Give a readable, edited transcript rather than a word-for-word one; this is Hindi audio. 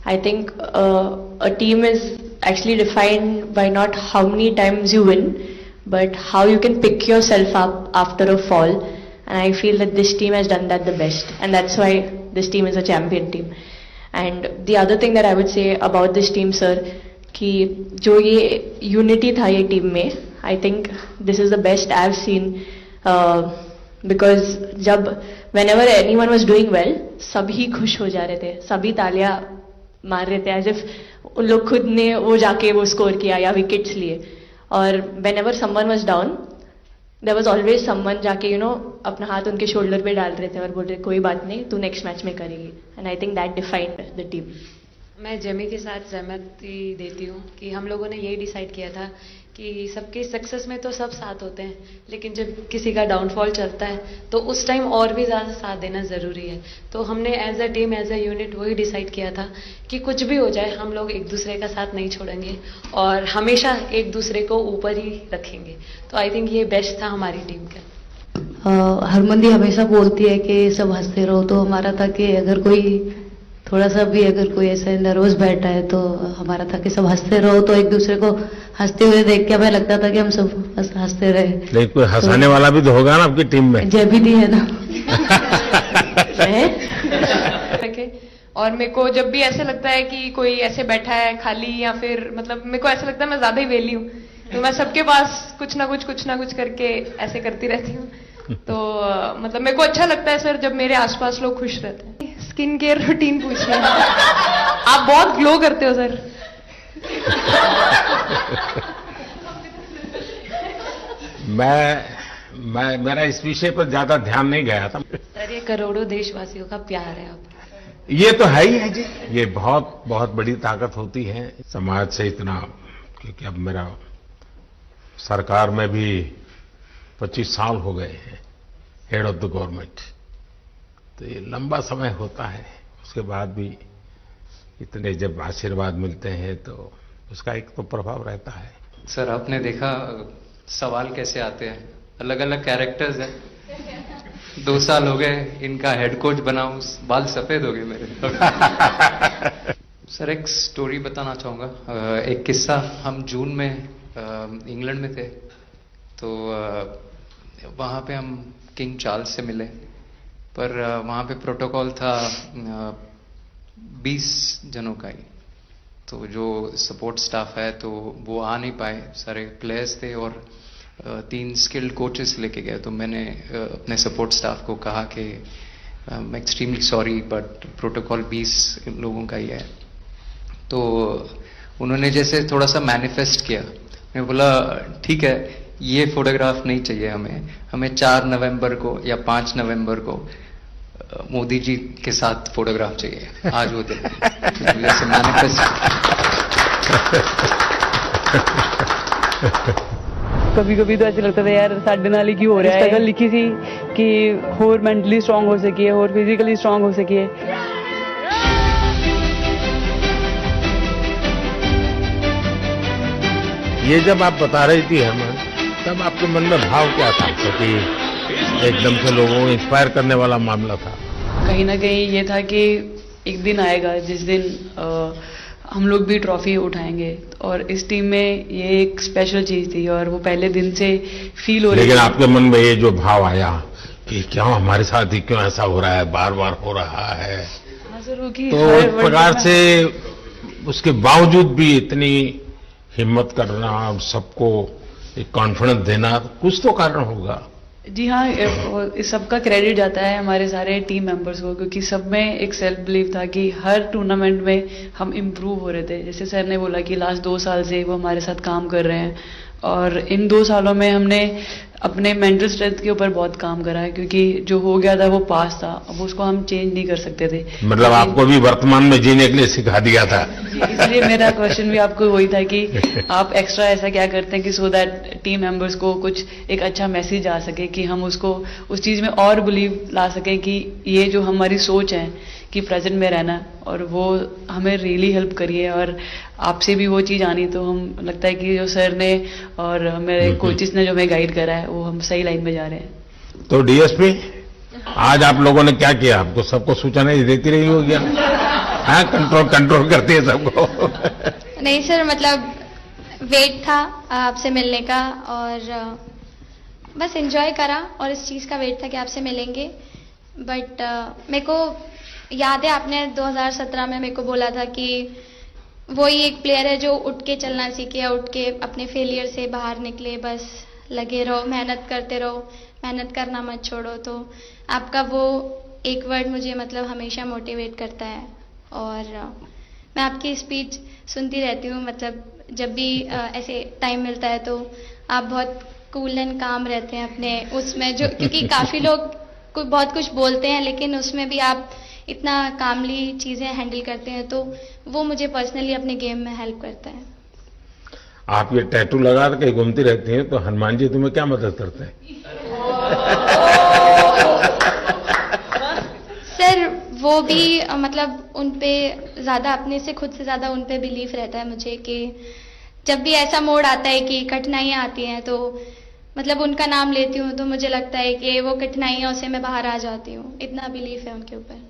I think a team is actually defined by not how many times you win, but how you can pick yourself up after a fall. And I feel that this team has done that the best, and that's why this team is a champion team. And the other thing that I would say about this team, sir, कि जो ये unity था ये team में, I think this is the best I've seen, because जब whenever anyone was doing well, सभी खुश हो जा रहे थे, सभी तालियां मार रहे थे, as if उन लोग खुद ने वो जाके वो स्कोर किया या विकेट्स लिए. और whenever someone was down, there was always someone जाके अपना हाथ उनके शोल्डर पे डाल रहे थे और बोल रहे कोई बात नहीं, तू नेक्स्ट मैच में करेगी. And I think that defined the team. मैं जेमी के साथ सहमति देती हूँ कि हम लोगों ने यही डिसाइड किया था कि सबकी सक्सेस में तो सब साथ होते हैं, लेकिन जब किसी का डाउनफॉल चलता है तो उस टाइम और भी ज़्यादा साथ देना ज़रूरी है. तो हमने as a team, as a unit वही डिसाइड किया था कि कुछ भी हो जाए हम लोग एक दूसरे का साथ नहीं छोड़ेंगे और हमेशा एक दूसरे को ऊपर ही रखेंगे. तो आई थिंक ये बेस्ट था हमारी टीम का. हरमंदी हमेशा बोलती है कि सब हंसते रहो, तो हमारा था कि अगर कोई थोड़ा सा भी अगर कोई ऐसा नर्वस बैठा है तो हमारा था कि सब हंसते रहो, तो एक दूसरे को हंसते हुए देख के हमें लगता था कि हम सब हंसते रहे. लेकिन कोई हंसाने वाला भी तो होगा ना आपकी टीम में. जय भी है ना. और मेरे को जब भी ऐसे लगता है कि कोई ऐसे बैठा है खाली, या फिर मतलब मेरे को ऐसा लगता है मैं ज्यादा ही वेली हूँ, तो मैं सबके पास कुछ ना कुछ करके ऐसे करती रहती हूँ. तो मतलब मेरे को अच्छा लगता है सर जब मेरे आसपास लोग खुश रहते हैं. स्किन केयर रूटीन पूछिए. आप बहुत ग्लो करते हो सर. मैं मेरा इस विषय पर ज्यादा ध्यान नहीं गया था. सर ये करोड़ों देशवासियों का प्यार है आप. ये तो है ही है जी. ये बहुत बहुत बड़ी ताकत होती है समाज से इतना, क्योंकि अब मेरा सरकार में भी 25 साल हो गए हैं हेड ऑफ द गवर्नमेंट. तो ये लंबा समय होता है, उसके बाद भी इतने जब आशीर्वाद मिलते हैं तो उसका एक तो प्रभाव रहता है. सर आपने देखा सवाल कैसे आते हैं, अलग अलग कैरेक्टर्स हैं. 2 साल हो गए इनका हेड कोच बनाऊं, बाल सफेद हो गए मेरे. सर एक स्टोरी बताना चाहूँगा. एक किस्सा. हम जून में इंग्लैंड में थे, तो वहाँ पे हम किंग चार्ल्स से मिले, पर वहाँ पे प्रोटोकॉल था 20 जनों का ही. तो जो सपोर्ट स्टाफ है तो वो आ नहीं पाए, सारे प्लेयर्स थे और 3 स्किल्ड कोचेस लेके गए. तो मैंने अपने सपोर्ट स्टाफ को कहा कि I am extremely sorry but protocol 20 लोगों का ही है. तो उन्होंने जैसे थोड़ा सा मैनिफेस्ट किया. मैं बोला ठीक है, ये फोटोग्राफ नहीं चाहिए हमें 4 नवंबर को या 5 नवंबर को मोदी जी के साथ फोटोग्राफ चाहिए. आज वो दिन जैसे मैनिफेस्ट. कभी कभी तो ऐसे लगता था यार साढ़े नाल ही क्यों हो रहा है. स्ट्रगल लिखी थी कि और मेंटली स्ट्रांग हो सकिए और फिजिकली स्ट्रांग हो सकिए. ये जब आप बता रही थी हमें, तब आपके मन में भाव क्या था? क्योंकि एकदम से लोगों को इंस्पायर करने वाला मामला था. कहीं ना कहीं ये था कि एक दिन आएगा जिस दिन हम लोग भी ट्रॉफी उठाएंगे, और इस टीम में ये एक स्पेशल चीज थी और वो पहले दिन से फील हो रही. लेकिन आपके मन में ये जो भाव आया कि क्यों हमारे साथ ही क्यों ऐसा हो रहा है, बार बार हो रहा है, तो एक प्रकार से उसके बावजूद भी इतनी हिम्मत करना और सबको एक कॉन्फिडेंस देना, कुछ तो कारण होगा. जी हाँ, इस सबका क्रेडिट जाता है हमारे सारे टीम मेंबर्स को, क्योंकि सब में एक सेल्फ बिलीव था कि हर टूर्नामेंट में हम इम्प्रूव हो रहे थे. जैसे सर ने बोला कि लास्ट 2 साल से वो हमारे साथ काम कर रहे हैं, और इन 2 सालों में हमने अपने मेंटल स्ट्रेंथ के ऊपर बहुत काम करा है, क्योंकि जो हो गया था वो पास था, अब उसको हम चेंज नहीं कर सकते थे. मतलब आपको भी वर्तमान में जीने के लिए सिखा दिया था. इसलिए मेरा क्वेश्चन भी आपको वही था कि आप एक्स्ट्रा ऐसा क्या करते हैं कि सो दैट टीम मेंबर्स को कुछ एक अच्छा मैसेज आ सके, कि हम उसको उस चीज में और बिलीव ला सके कि ये जो हमारी सोच है कि प्रेजेंट में रहना, और वो हमें रियली हेल्प करिए. और आपसे भी वो चीज़ आनी, तो हम लगता है कि जो सर ने और मेरे कोचेस ने जो हमें गाइड करा है वो हम सही लाइन में जा रहे हैं. तो डीएसपी आज आप लोगों ने क्या किया? आपको सबको सूचना देती रही होगी. हाँ, कंट्रोल करती है सबको। नहीं सर, मतलब वेट था आपसे मिलने का और बस एंजॉय करा और इस चीज़ का वेट था कि आपसे मिलेंगे। बट मेरे को याद है आपने 2017 में मेरे को बोला था कि वही एक प्लेयर है जो उठ के चलना सीखे, उठ के अपने फेलियर से बाहर निकले, बस लगे रहो, मेहनत करते रहो, मेहनत करना मत छोड़ो। तो आपका वो एक वर्ड मुझे मतलब हमेशा मोटिवेट करता है और मैं आपकी स्पीच सुनती रहती हूँ। मतलब जब भी ऐसे टाइम मिलता है तो आप बहुत कूल एंड काम रहते हैं अपने उसमें, जो क्योंकि काफ़ी लोग बहुत कुछ बोलते हैं लेकिन उसमें भी आप इतना कामली चीज़ें हैंडल करते हैं, तो वो मुझे पर्सनली अपने गेम में हेल्प करता है। आप ये टैटू लगा के घूमती रहती हैं, तो हनुमान जी तुम्हें क्या मदद करते हैं? सर वो भी मतलब उन पे ज़्यादा, अपने से खुद से ज़्यादा उन पे बिलीफ रहता है मुझे कि जब भी ऐसा मोड़ आता है कि कठिनाइयाँ आती हैं तो मतलब उनका नाम लेती हूँ तो मुझे लगता है कि वो कठिनाइयों से मैं बाहर आ जाती हूँ। इतना बिलीफ है उनके ऊपर।